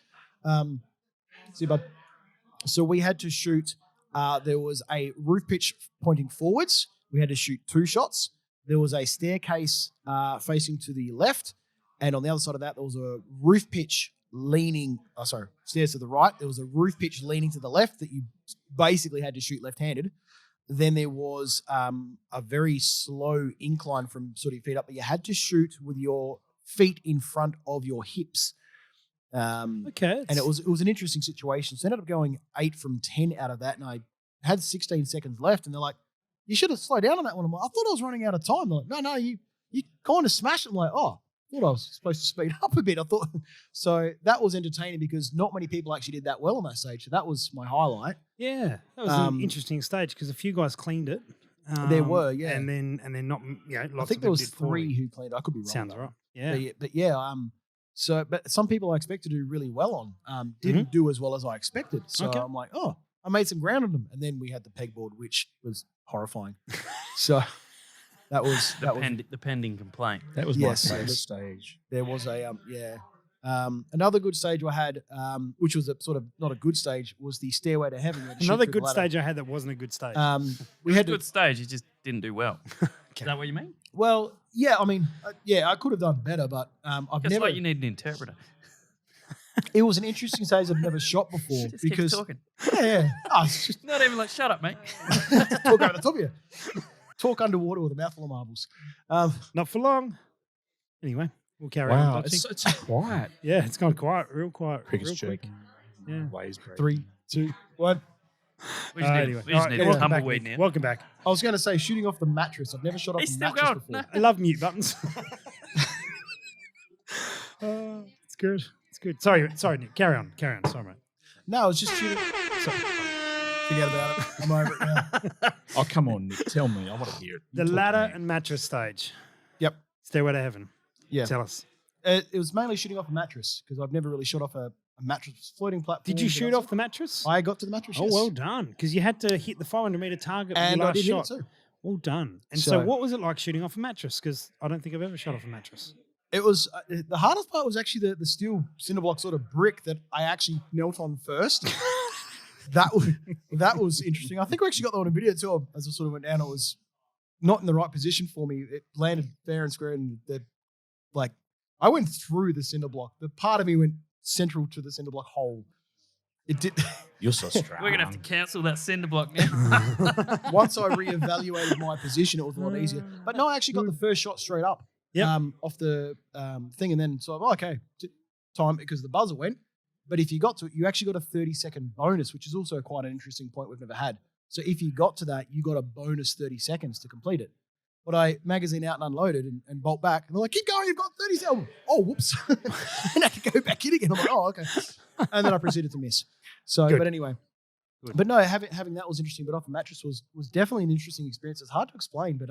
So we had to shoot. There was a roof pitch pointing forwards. We had to shoot 2 shots. There was a staircase facing to the left, and on the other side of that, there was a roof pitch leaning. Stairs to the right. There was a roof pitch leaning to the left that you basically had to shoot left-handed. Then there was a very slow incline from sort of your feet up, but you had to shoot with your feet in front of your hips. Okay. And it was an interesting situation. So I ended up going 8 from 10 out of that, and I had 16 seconds left, and they're like, you should have slowed down on that one. I'm like, I thought I was running out of time. They're like, no, you kind of smashed it. I'm like, oh, I thought I was supposed to speed up a bit. I thought so. That was entertaining because not many people actually did that well on that stage. So that was my highlight. Yeah, that was an interesting stage because a few guys cleaned it. There were, yeah. and then not, lots I think of there people was did 3 poorly. who cleaned. I could be wrong. Sounds though. right. Yeah. But yeah, but some people I expect to do really well on didn't do as well as I expected. So Okay. I'm like, oh, I made some ground on them. And then we had the pegboard, which was horrifying. So That was The pending complaint. That was Yes, my favourite yes. stage. there was a another good stage I had, which was a sort of not a good stage, was the Stairway to Heaven. You had to shoot Another through the good ladder. stage I had that wasn't a good stage. We had to. Good stage. You just didn't do well. Is that what you mean? Well, yeah, I mean, I could have done better, but I've It's never. like you need an interpreter. It was an interesting stage I've never shot before Just keep because talking. yeah, oh, it's just Not even like, shut up, mate. talk over the top of you. Talk underwater with a mouthful of marbles. Not for long. Anyway, we'll carry on. Wow, Dutchy. it's quiet. Yeah, it's gone quiet, real quiet, Cricket's real quick. chirping. Yeah. Waves breaking. 3, 2, 1. We just need, Anyway, we just all need right, a welcome back, tumbleweed Nick. now. Welcome back. I was going to say shooting off the mattress. I've never shot off He's a still mattress going. before. No. I love mute buttons. It's good. It's good. Sorry, Nick. Carry on. Sorry, mate. No, I was just shooting. Sorry. Forget about it. I'm over it now. Oh, come on, Nick. Tell me. I want to hear it. You The talk ladder to me. and mattress stage. Yep. Stairway to Heaven. Yeah. Tell us. It was mainly shooting off a mattress because I've never really shot off a mattress floating platform. Did you shoot off the mattress? I got to the mattress. Oh, yes. well done. Because you had to hit the 500-meter target with And your I last did hit it shot. too. Well done. And so, So- what was it like shooting off a mattress? Because I don't think I've ever shot off a mattress. It was the hardest part was actually the steel cinder block sort of brick that I actually knelt on first. that was interesting. I think we actually got that on a video too. As I sort of went down, it was not in the right position for me. It landed fair and square, and I went through the cinder block. The part of me went central to the cinder block hole. It did. You're so strong. We're going to have to cancel that cinder block now. Once I reevaluated my position, it was a lot easier. But no, I actually got the first shot straight up. Yep. Off the thing, and then so okay, time because the buzzer went. But if you got to it, you actually got a 30-second bonus, which is also quite an interesting point we've never had. So if you got to that, you got a bonus 30 seconds to complete it. But I magazine out and unloaded and bolt back, and they're like, "Keep going, you've got 30 seconds." Oh, whoops! And I had to go back in again. I'm like, "Oh, okay." And then I proceeded to miss. So, Good. but anyway. But no, having that was interesting. But off a mattress was definitely an interesting experience. It's hard to explain, but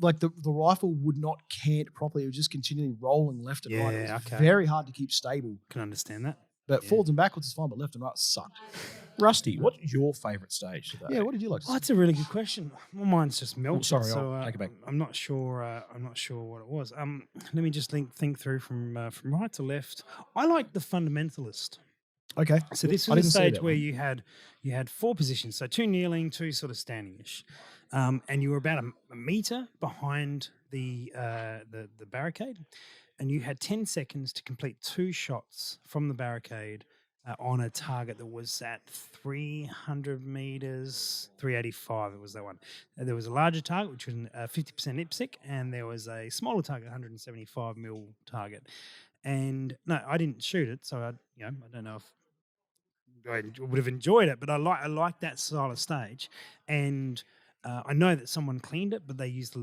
like the rifle would not cant properly. It was just continually rolling left and right. It was Yeah, okay. very hard to keep stable. Can understand that. But Yeah. forwards and backwards is fine, but left and right sucked. Rusty, what's your favourite stage today? Yeah, what did you like to Oh, see? that's a really good question. Well, mine's just melted. sorry, so, I'll take it back. I'm not sure. I'm not sure what it was. Let me just think through from right to left. I like the fundamentalist. Okay. So this I was a didn't see stage that where one. you had four positions, so two kneeling, two sort of standing-ish, and you were about a meter behind the barricade, and you had 10 seconds to complete two shots from the barricade on a target that was at 300 meters, 385. It was that one. There was a larger target, which was 50% IPSC, and there was a smaller target, 175 mil target. And no, I didn't shoot it, so I don't know if I would have enjoyed it, but I like that style of stage, and I know that someone cleaned it, but they used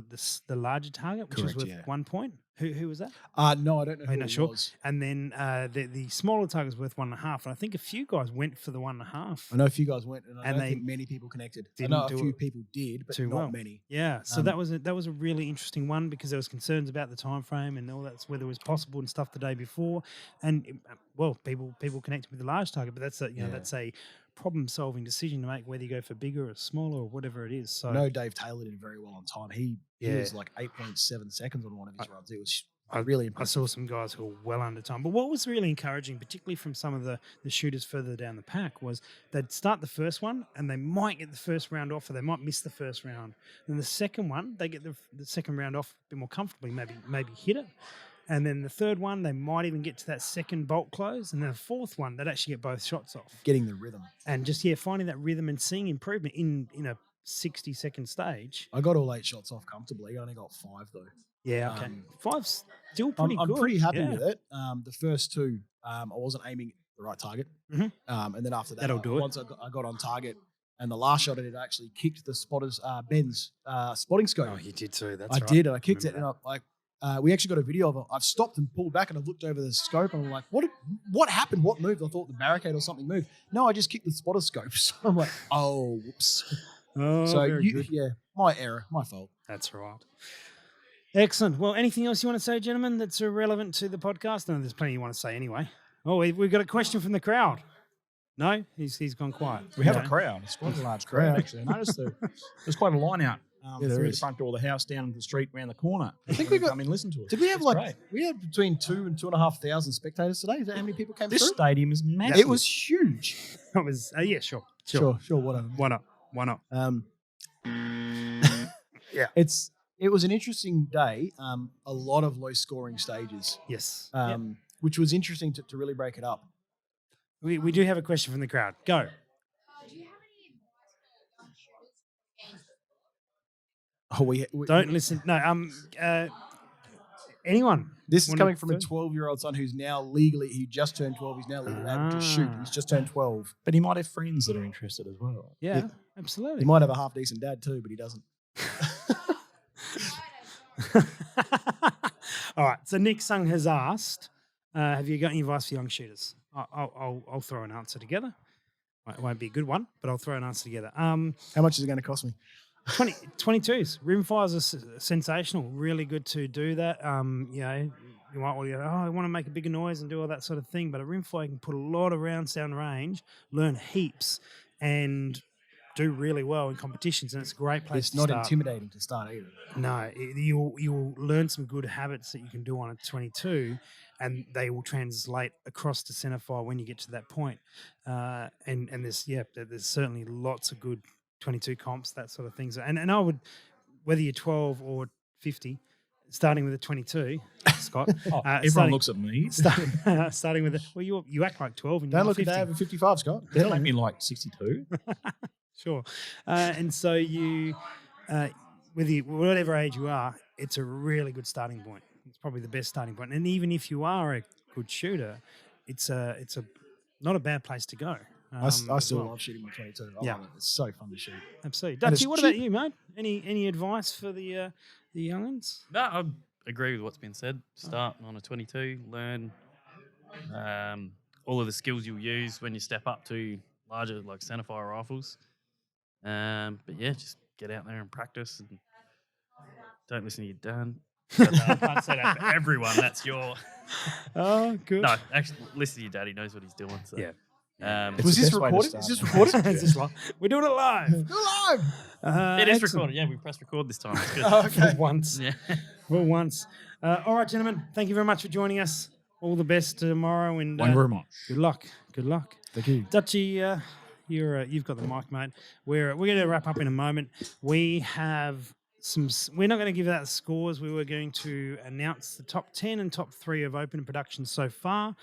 the larger target, which was Correct, worth yeah. 1 point. Who was that? No, I don't know Oh, who no, it sure. was. And then the smaller target was worth 1.5, and I think a few guys went for the 1.5. I know a few guys went, and I And don't they think many people connected. I didn't know a do few it people did, but too not well. many. Yeah, so Um, that was a really interesting one because there was concerns about the time frame and all that's whether it was possible and stuff the day before, and people connected with the large target, but that's that's a problem-solving decision to make whether you go for bigger or smaller or whatever it is. So I know Dave Taylor did very well on time. He Yeah. was like 8.7 seconds on one of his runs. It was really I impressive. saw some guys who were well under time. But what was really encouraging, particularly from some of the shooters further down the pack, was they'd start the first one and they might get the first round off or they might miss the first round. Then the second one, they get the second round off a bit more comfortably, maybe hit it. And then the third one, they might even get to that second bolt close. And then the fourth one, they'd actually get both shots off. Getting the rhythm. And just, finding that rhythm and seeing improvement in a 60-second stage. I got all 8 shots off comfortably. I only got 5 though. Yeah, okay. 5's still I'm pretty good. pretty happy Yeah. with it. The first 2, I wasn't aiming the right target. Mhm. And then after that, That'll do it. once I got on target, and the last shot I did actually kicked the spotter's Ben's spotting scope. Oh, you did too. That's I right. did, and I kicked it, Remember and we actually got a video of it. I've stopped and pulled back, and I've looked over the scope, and I'm like, what happened? What moved? I thought the barricade or something moved. No, I just kicked the spotter scope. So I'm like, oh, whoops. Oh, So very good. yeah, my error, my fault. That's right. Excellent. Well, anything else you want to say, gentlemen, that's relevant to the podcast? No, there's plenty you want to say anyway. Oh, we've got a question from the crowd. No, he's gone quiet. We have a Okay. crowd. It's quite a large crowd, actually. I noticed there's quite a line out Yeah, there through the is. front door of the house, down the street, around the corner. I think we got. come and listen to it. Did we have It's like great. we had between 2,000 and 2,500 spectators today? Is that how many people came This through? stadium is massive. It was huge. That was yeah, sure. Sure, whatever. Why not? Why not? Yeah, it was an interesting day. A lot of low scoring stages, Yes. which was interesting to really break it up. We do have a question from the crowd. Go. Oh, we Don't listen. No. Anyone? This is wanna coming from a first? 12-year-old son who's now legally. He just turned 12. He's now legally able to shoot. He's just turned 12. But he might have friends that are interested as well. Yeah, Yeah. absolutely. He might have a half decent dad too, but he doesn't. All right. So Nick Sung has asked, "Have you got any advice for young shooters?" I'll throw an answer together. It won't be a good one, but I'll throw an answer together. How much is it going to cost me? 22s. Rimfires are sensational. Really good to do that. You know, you might want to go, I want to make a bigger noise and do all that sort of thing. But a rimfire can put a lot of rounds down range, learn heaps, and do really well in competitions. And it's a great place It's to not start. intimidating to start either. No, you'll learn some good habits that you can do on a 22, and they will translate across to centerfire when you get to that point. And there's certainly lots of good 22 comps, that sort of things. And I would, whether you're 12 or 50, starting with a 22, Scott. Everyone starting- looks at me. starting with well, you act like 12 and Don't you're look 50. at Dave at 55, Scott. They make me like 62. Sure. And so you, whatever age you are, it's a really good starting point. It's probably the best starting point. And even if you are a good shooter, it's not a bad place to go. I as still well. love shooting my 22. Yeah. Love it. It's so fun to shoot. Absolutely. And it's Dutchy, what about cheap. you, mate? Any advice for the young'uns? No, I agree with what's been said. Start on a 22, learn all of the skills you'll use when you step up to larger, like centerfire rifles. But yeah, just get out there and practice and don't listen to your dad. I can't say that for everyone. That's your Oh, good. no. Actually, listen to your dad. He knows what he's doing. So. Yeah. Um, Was the this best way to recorded? start, Is this man. recorded? It's just we're doing it live. Go live! it is Excellent. recorded. Yeah, we pressed record this time. It's good. Oh, okay. For once. Yeah. For once. All right, gentlemen. Thank you very much for joining us. All the best tomorrow, and Thank you very much. good luck. Good luck. Thank you. Dutchy, you've got the mic, mate. We're going to wrap up in a moment. We have we're not going to give out the scores. We were going to announce the top 10 and top 3 of open production so far.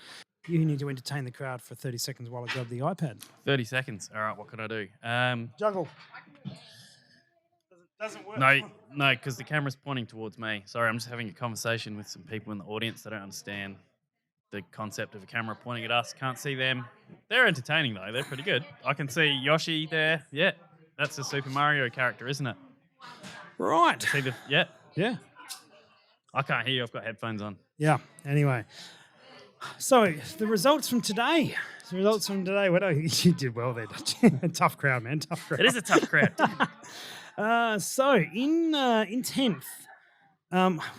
You need to entertain the crowd for 30 seconds while I grab the iPad. 30 seconds. All right. What can I do? Juggle. Doesn't work. No, because the camera's pointing towards me. Sorry, I'm just having a conversation with some people in the audience that don't understand the concept of a camera pointing at us. Can't see them. They're entertaining, though. They're pretty good. I can see Yoshi there. Yeah, that's a Super Mario character, isn't it? Right. See the yeah. Yeah. I can't hear you. I've got headphones on. Yeah. Anyway. So the results from today. Well, you did well there, Dutchy. Tough crowd, man. Tough crowd. It is a tough crowd. So in 10th,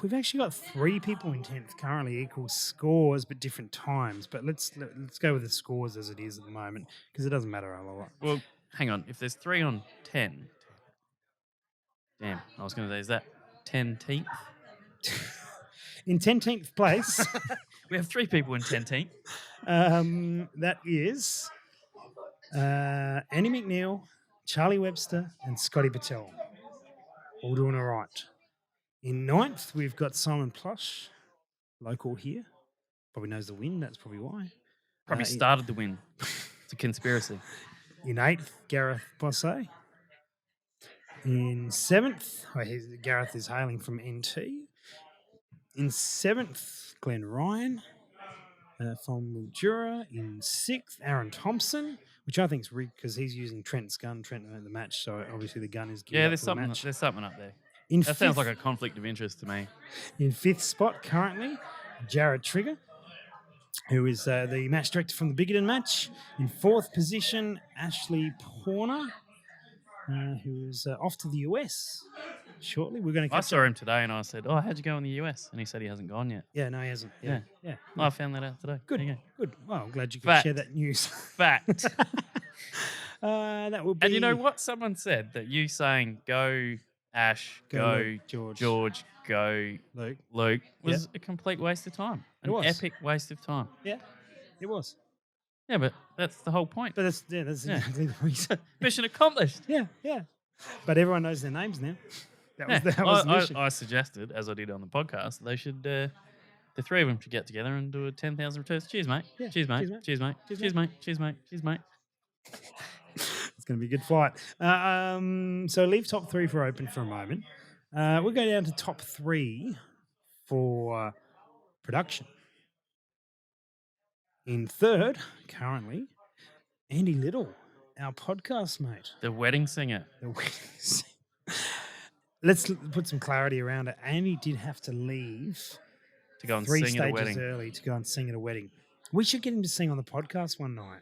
we've actually got 3 people in 10th currently, equal scores but different times. But let's go with the scores as it is at the moment because it doesn't matter a lot. Well, hang on. If there's 3 on 10, damn, I was going to say, is that 10th? In 10th place, We have 3 people in 10th. that is Andy McNeil, Charlie Webster, and Scotty Patel. All doing all right. In 9th, we've got Simon Plush, local here. Probably knows the win. That's probably why. Probably started the win. It's a conspiracy. In 8th, Gareth Bosse. In 7th, Gareth is hailing from NT. In 7th, Glenn Ryan from Mildura. In 6th, Aaron Thompson, which I think is rigged because he's using Trent's gun. Trent won the match, so obviously the gun is geared Yeah, up there's for the something. match. There's something up there. In That sounds 5th like a conflict of interest to me. In 5th spot currently, Jared Trigger, who is the match director from the Bigoton match. In 4th position, Ashley Porner, who is off to the US shortly. We're going to I catch saw up. him today and I said, "Oh, how'd you go in the US?" And he said he hasn't gone yet. Yeah, no, he hasn't. Yeah. Yeah. I found that out today. Good. There you go. Good. Well, I'm glad you could Fact. share that news. Fact. That will be. And you know what? Someone said that you saying go Ash, Go go. Luke, George. George, go. Luke. Luke was a complete waste of time. It An was. epic waste of time. Yeah, it was. Yeah, but that's the whole point. But that's Yeah. exactly the reason. Mission accomplished. Yeah. But everyone knows their names now. That was, Yeah. that was the mission. I suggested, as I did on the podcast, they should, the three of them should get together and do a 10,000 returns. Cheers, mate. Yeah. Cheers, mate. Cheers, mate. Cheers, Cheers, mate. Cheers, mate. Cheers, mate. It's going to be a good fight. So leave top 3 for open for a moment. We'll go down to top 3 for production. In third, currently, Andy Little, our podcast mate. The wedding singer. Let's put some clarity around it. Andy did have to leave To go and 3 sing at a stages wedding. early to go and sing at a wedding. We should get him to sing on the podcast one night.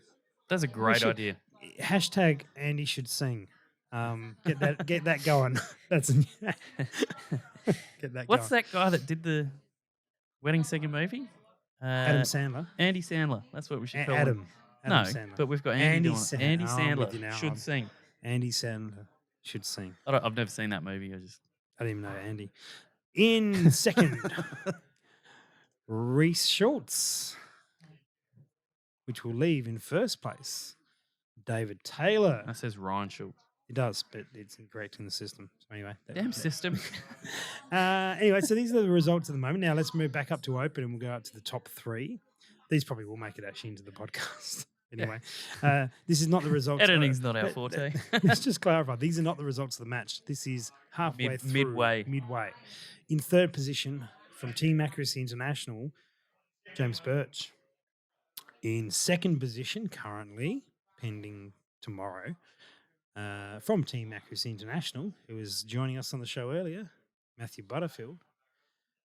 That's a great should- idea. Hashtag Andy should sing. Get that going. That's get that What's going. that guy that did the wedding singer movie? Adam Sandler. Andy Sandler. That's what we should call him. Adam No, Sandler. but we've got Andy, Andy doing Sa- it. Andy oh, I'm with you Sandler now. should sing. Andy Sandler should sing. I've never seen that movie. I didn't even know Andy. In second, Reese Schultz, which will leave in first place, David Taylor. That says Ryan Schultz. It does, but it's incorrect in the system. So anyway, Damn system. Anyway, so these are the results at the moment. Now let's move back up to open and we'll go up to the top 3. These probably will make it actually into the podcast. Anyway, this is not the results. Editing's not our forte. Let's just clarify. These are not the results of the match. This is halfway through. Midway. In third position from Team Accuracy International, James Birch. In second position, currently, pending tomorrow, from Team Accuracy International, who was joining us on the show earlier, Matthew Butterfield.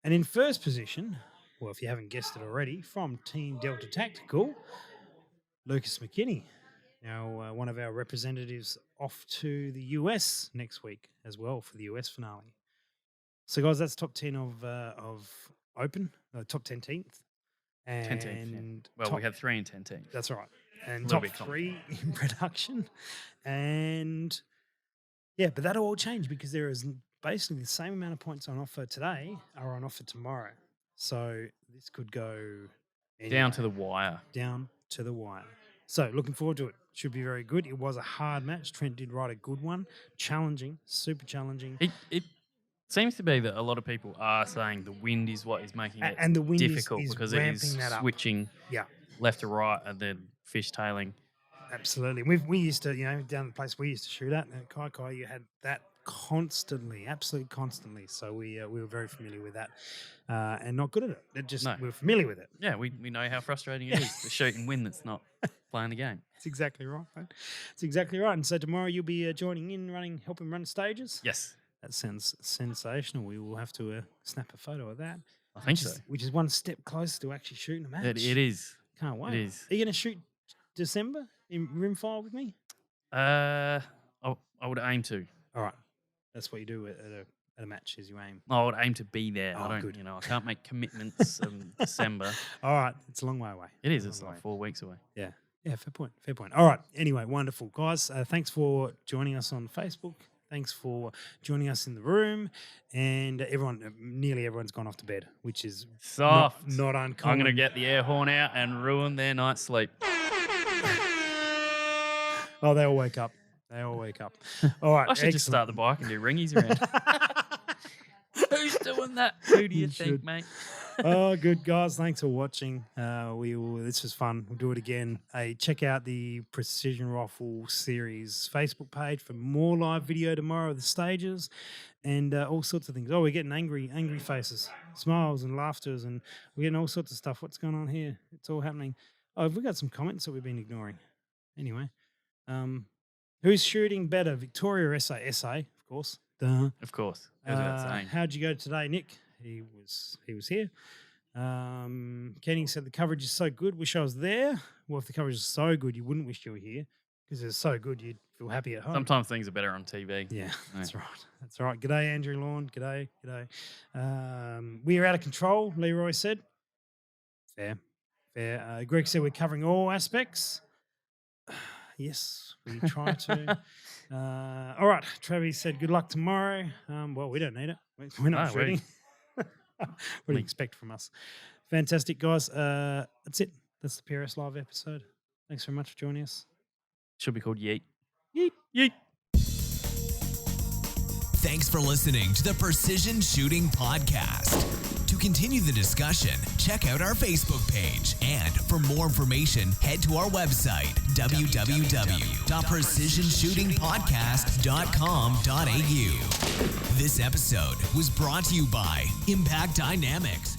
And in first position, well, if you haven't guessed it already, from Team Delta Tactical, Lucas McKinney. Now, one of our representatives off to the US next week as well for the US finale. So, guys, that's top 10 of Open, top 10 teams. 10 teams. Yeah. Well, we had 3 in 10 teams. That's right. And Little top bit 3 in production. And yeah, but that'll all change because there is basically the same amount of points on offer today are on offer tomorrow. So this could go Down to the wire. Down to the wire. So looking forward to it. Should be very good. It was a hard match. Trent did write a good one. Challenging, super challenging. It seems to be that a lot of people are saying the wind is what is making it And the wind difficult is because it ramping is that up. switching Yeah. left to right and then fishtailing. Absolutely. We used to, down the place we used to shoot at Kai, you had that constantly, absolutely constantly. So we were very familiar with that and not good at it. We were familiar with it. Yeah, we know how frustrating it is to shoot and win that's not playing the game. That's exactly right, mate. That's exactly right. And so tomorrow you'll be joining in, helping run stages. Yes. That sounds sensational. We will have to snap a photo of that. I think so. Which is one step closer to actually shooting a match. It is. Can't wait. It is. Are you going to shoot December in Rimfire with me? I would aim to. All right. That's what you do at a match is you aim. I would aim to be there. Oh, I don't, good. I can't make commitments in December. All right. It's a long way away. It is. A It's long like way. 4 weeks away. Yeah. Yeah, fair point. Fair point. All right. Anyway, wonderful. Guys, thanks for joining us on Facebook. Thanks for joining us in the room. And nearly everyone's gone off to bed, which is Soft. not uncommon. I'm going to get the air horn out and ruin their night's sleep. Oh, they all wake up. They all wake up. All right. I should just start the bike and do ringies around. Who's doing that? Who do you think, should. mate? Oh, good guys. Thanks for watching. This was fun. We'll do it again. Hey, check out the Precision Rifle Series Facebook page for more live video tomorrow of the stages and all sorts of things. Oh, we're getting angry faces, smiles and laughters, and we're getting all sorts of stuff. What's going on here? It's all happening. Oh, have we got some comments that we've been ignoring? Anyway, who's shooting better, Victoria or SA? SA, of course. Duh. Of course. Goes without saying. How'd you go today, Nick? He was here. Kenny said the coverage is so good. Wish I was there. Well, if the coverage is so good, you wouldn't wish you were here because it's so good you'd feel happy at home. Sometimes things are better on TV. Yeah, that's right. That's right. G'day, Andrew Lawn. G'day. We are out of control, Leroy said. Fair. Greg said we're covering all aspects. Yes, we try to. All right, Travis said good luck tomorrow. Well, we don't need it. We're not No, shooting. What do you expect from us? Fantastic, guys. That's it. That's the PRS Live episode. Thanks very much for joining us. Should be called Yeet. Yeet. Yeet. Thanks for listening to the Precision Shooting Podcast. To continue the discussion, check out our Facebook page. And for more information, head to our website, www.precisionshootingpodcast.com.au. This episode was brought to you by Impact Dynamics.